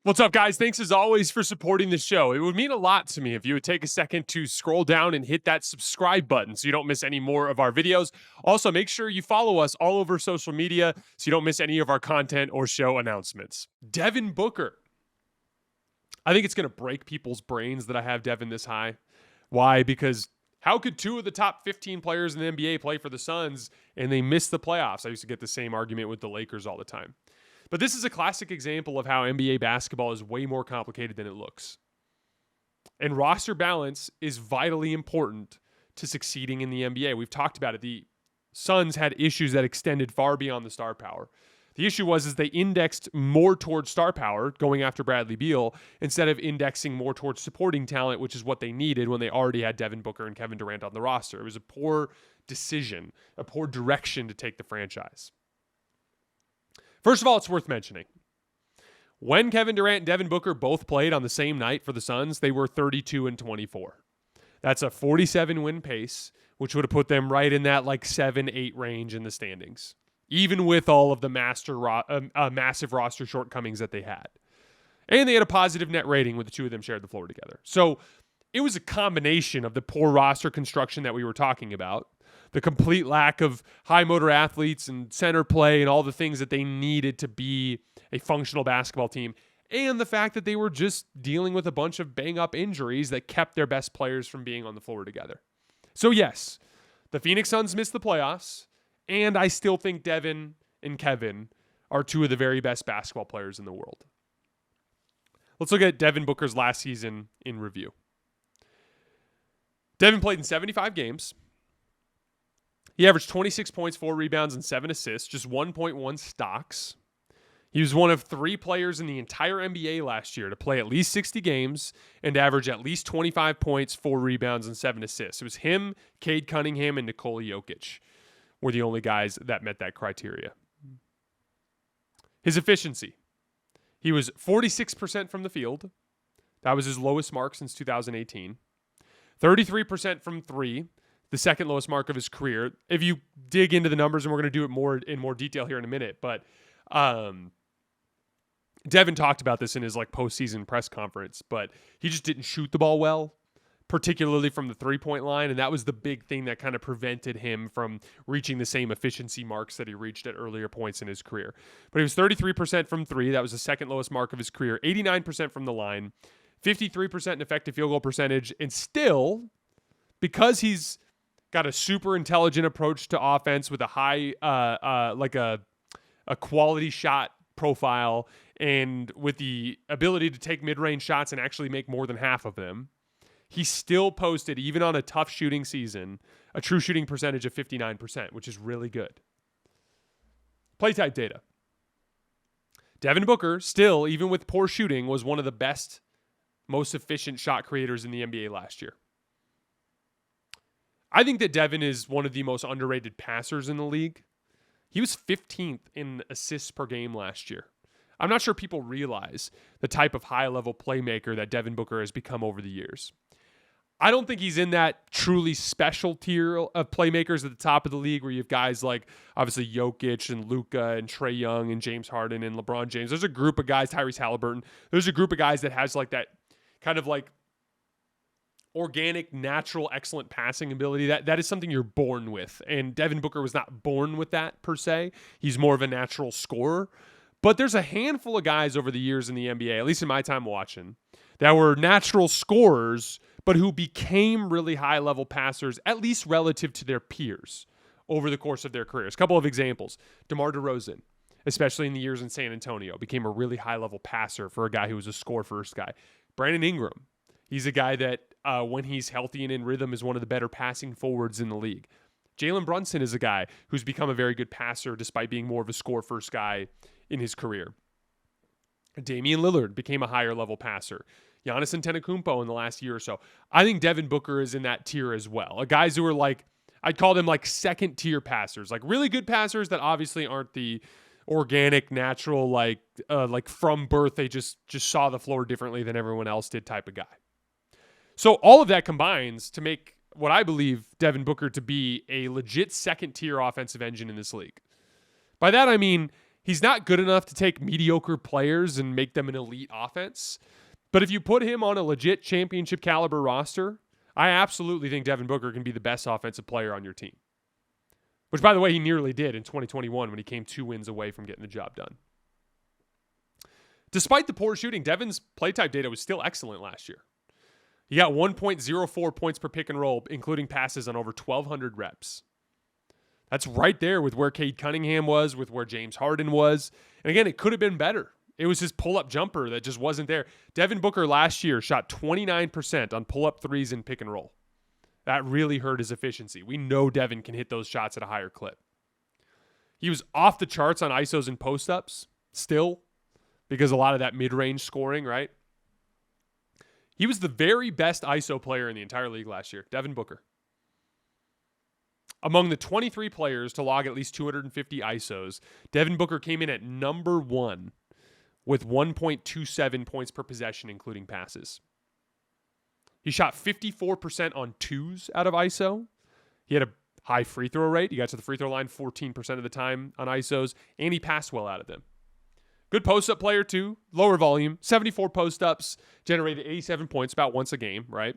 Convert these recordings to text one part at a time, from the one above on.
What's up, guys? Thanks as always for supporting the show. It would mean a lot to me if you would take a second to scroll down and hit that subscribe button so you don't miss any more of our videos. Also, make sure you follow us all over social media so you don't miss any of our content or show announcements. Devin Booker. I think it's going to break people's brains that I have Devin this high. Why? Because how could two of the top 15 players in the NBA play for the Suns and they miss the playoffs? I used to get the same argument with the Lakers all the time. But this is a classic example of how NBA basketball is way more complicated than it looks. And roster balance is vitally important to succeeding in the NBA. We've talked about it. The Suns had issues that extended far beyond the star power. The issue was they indexed more towards star power, going after Bradley Beal, instead of indexing more towards supporting talent, which is what they needed when they already had Devin Booker and Kevin Durant on the roster. It was a poor decision, a poor direction to take the franchise. First of all, it's worth mentioning. When Kevin Durant and Devin Booker both played on the same night for the Suns, they were 32-24. That's a 47-win pace, which would have put them right in that 7-8 range in the standings, even with all of the massive roster shortcomings that they had. And they had a positive net rating when the two of them shared the floor together. So it was a combination of the poor roster construction that we were talking about, the complete lack of high motor athletes and center play and all the things that they needed to be a functional basketball team, and the fact that they were just dealing with a bunch of bang-up injuries that kept their best players from being on the floor together. So yes, the Phoenix Suns missed the playoffs, and I still think Devin and Kevin are two of the very best basketball players in the world. Let's look at Devin Booker's last season in review. Devin played in 75 games. He averaged 26 points, 4 rebounds, and 7 assists, just 1.1 stocks. He was one of 3 players in the entire NBA last year to play at least 60 games and average at least 25 points, 4 rebounds, and 7 assists. It was him, Cade Cunningham, and Nikola Jokic were the only guys that met that criteria. His efficiency. He was 46% from the field. That was his lowest mark since 2018. 33% from 3. The second lowest mark of his career. If you dig into the numbers, and we're going to do it in more detail here in a minute, but Devin talked about this in his postseason press conference, but he just didn't shoot the ball well, particularly from the three-point line, and that was the big thing that kind of prevented him from reaching the same efficiency marks that he reached at earlier points in his career. But he was 33% from 3. That was the second lowest mark of his career. 89% from the line, 53% in effective field goal percentage, and still, because he's got a super intelligent approach to offense with a high, a quality shot profile, and with the ability to take mid-range shots and actually make more than half of them, he still posted, even on a tough shooting season, a true shooting percentage of 59%, which is really good. Play type data. Devin Booker, still, even with poor shooting, was one of the best, most efficient shot creators in the NBA last year. I think that Devin is one of the most underrated passers in the league. He was 15th in assists per game last year. I'm not sure people realize the type of high-level playmaker that Devin Booker has become over the years. I don't think he's in that truly special tier of playmakers at the top of the league where you have guys like, obviously, Jokic and Luka and Trae Young and James Harden and LeBron James. There's a group of guys, Tyrese Halliburton. There's a group of guys that has that kind of organic, natural, excellent passing ability. That is something you're born with. And Devin Booker was not born with that per se. He's more of a natural scorer. But there's a handful of guys over the years in the NBA, at least in my time watching, that were natural scorers, but who became really high-level passers, at least relative to their peers over the course of their careers. A couple of examples. DeMar DeRozan, especially in the years in San Antonio, became a really high-level passer for a guy who was a score-first guy. Brandon Ingram, he's a guy that when he's healthy and in rhythm is one of the better passing forwards in the league. Jalen Brunson is a guy who's become a very good passer despite being more of a score-first guy in his career. Damian Lillard became a higher-level passer. Giannis Antetokounmpo in the last year or so. I think Devin Booker is in that tier as well. Guys who are I'd call them second-tier passers, really good passers that obviously aren't the organic, natural, from birth they just saw the floor differently than everyone else did type of guy. So all of that combines to make what I believe Devin Booker to be a legit second-tier offensive engine in this league. By that I mean He's not good enough to take mediocre players and make them an elite offense. But if you put him on a legit championship caliber roster, I absolutely think Devin Booker can be the best offensive player on your team. Which, by the way, he nearly did in 2021 when he came 2 wins away from getting the job done. Despite the poor shooting, Devin's play type data was still excellent last year. He got 1.04 points per pick and roll, including passes on over 1,200 reps. That's right there with where Cade Cunningham was, with where James Harden was. And again, it could have been better. It was his pull-up jumper that just wasn't there. Devin Booker last year shot 29% on pull-up threes and pick and roll. That really hurt his efficiency. We know Devin can hit those shots at a higher clip. He was off the charts on ISOs and post-ups still, because a lot of that mid-range scoring, right? He was the very best ISO player in the entire league last year, Devin Booker. Among the 23 players to log at least 250 ISOs, Devin Booker came in at number 1 with 1.27 points per possession, including passes. He shot 54% on twos out of ISO. He had a high free throw rate. He got to the free throw line 14% of the time on ISOs, and he passed well out of them. Good post-up player, too. Lower volume. 74 post-ups. Generated 87 points about once a game, right?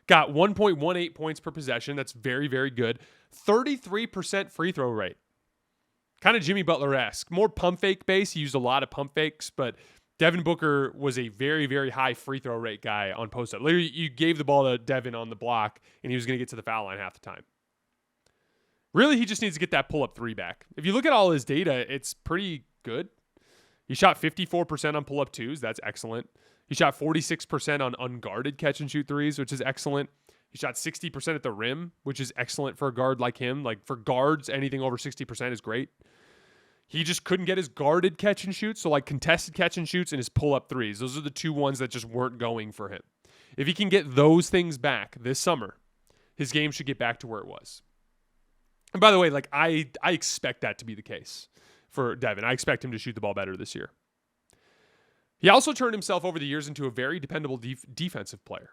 Got 1.18 points per possession. That's very, very good. 33% free throw rate. Kind of Jimmy Butler-esque. More pump fake base. He used a lot of pump fakes, but Devin Booker was a very, very high free throw rate guy on post-up. Literally, you gave the ball to Devin on the block, and he was going to get to the foul line half the time. Really, he just needs to get that pull-up 3 back. If you look at all his data, it's pretty good. He shot 54% on pull-up 2s. That's excellent. He shot 46% on unguarded catch-and-shoot 3s, which is excellent. He shot 60% at the rim, which is excellent for a guard like him. Like, for guards, anything over 60% is great. He just couldn't get his guarded catch-and-shoots, so like contested catch-and-shoots and his pull-up 3s. Those are the 2 ones that just weren't going for him. If he can get those things back this summer, his game should get back to where it was. And by the way, like I expect that to be the case for Devin. I expect him to shoot the ball better this year. He also turned himself over the years into a very dependable defensive player.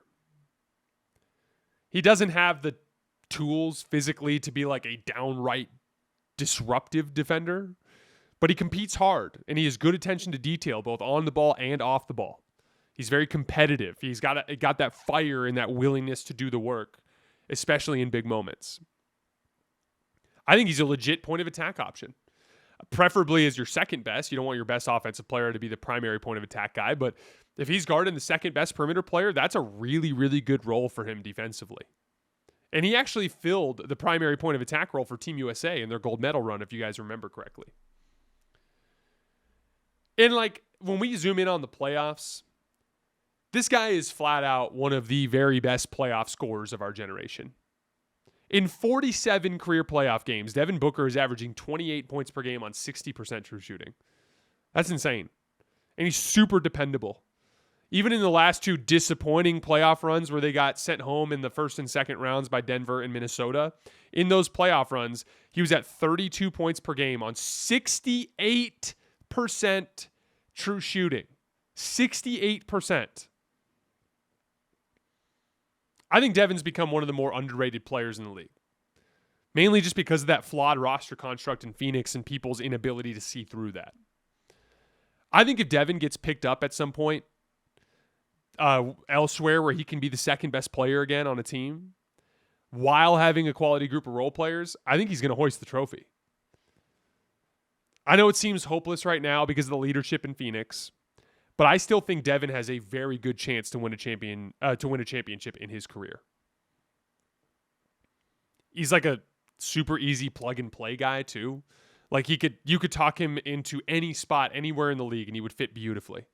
He doesn't have the tools physically to be like a downright disruptive defender, but he competes hard and he has good attention to detail both on the ball and off the ball. He's very competitive. He's got that fire and that willingness to do the work, especially in big moments. I think he's a legit point of attack option. Preferably as your second best. You don't want your best offensive player to be the primary point of attack guy, but if he's guarding the second best perimeter player, that's a really, really good role for him defensively. And he actually filled the primary point of attack role for Team USA in their gold medal run, if you guys remember correctly. And like, when we zoom in on the playoffs, this guy is flat out one of the very best playoff scorers of our generation. In 47 career playoff games, Devin Booker is averaging 28 points per game on 60% true shooting. That's insane. And he's super dependable. Even in the last 2 disappointing playoff runs where they got sent home in the first and second rounds by Denver and Minnesota, in those playoff runs, he was at 32 points per game on 68% true shooting. 68%. I think Devin's become one of the more underrated players in the league. Mainly just because of that flawed roster construct in Phoenix and people's inability to see through that. I think if Devin gets picked up at some point elsewhere where he can be the second best player again on a team while having a quality group of role players, I think he's going to hoist the trophy. I know it seems hopeless right now because of the leadership in Phoenix, but I still think Devin has a very good chance to win a championship in his career. He's like a super easy plug and play guy too. Like you could talk him into any spot anywhere in the league and he would fit beautifully.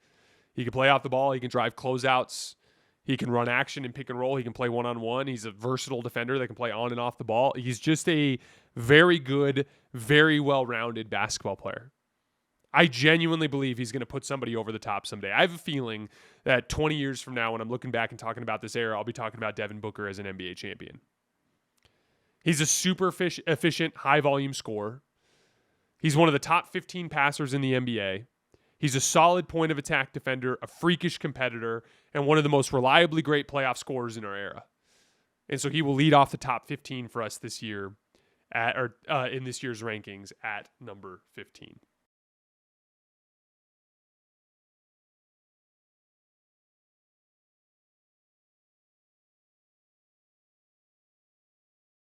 He can play off the ball, he can drive closeouts, he can run action and pick and roll, he can play one-on-one. He's a versatile defender that can play on and off the ball. He's just a very good, very well-rounded basketball player. I genuinely believe he's going to put somebody over the top someday. I have a feeling that 20 years from now, when I'm looking back and talking about this era, I'll be talking about Devin Booker as an NBA champion. He's a super efficient, high-volume scorer. He's one of the top 15 passers in the NBA. He's a solid point of attack defender, a freakish competitor, and one of the most reliably great playoff scorers in our era. And so he will lead off the top 15 for us this year. at or in this year's rankings at number 15.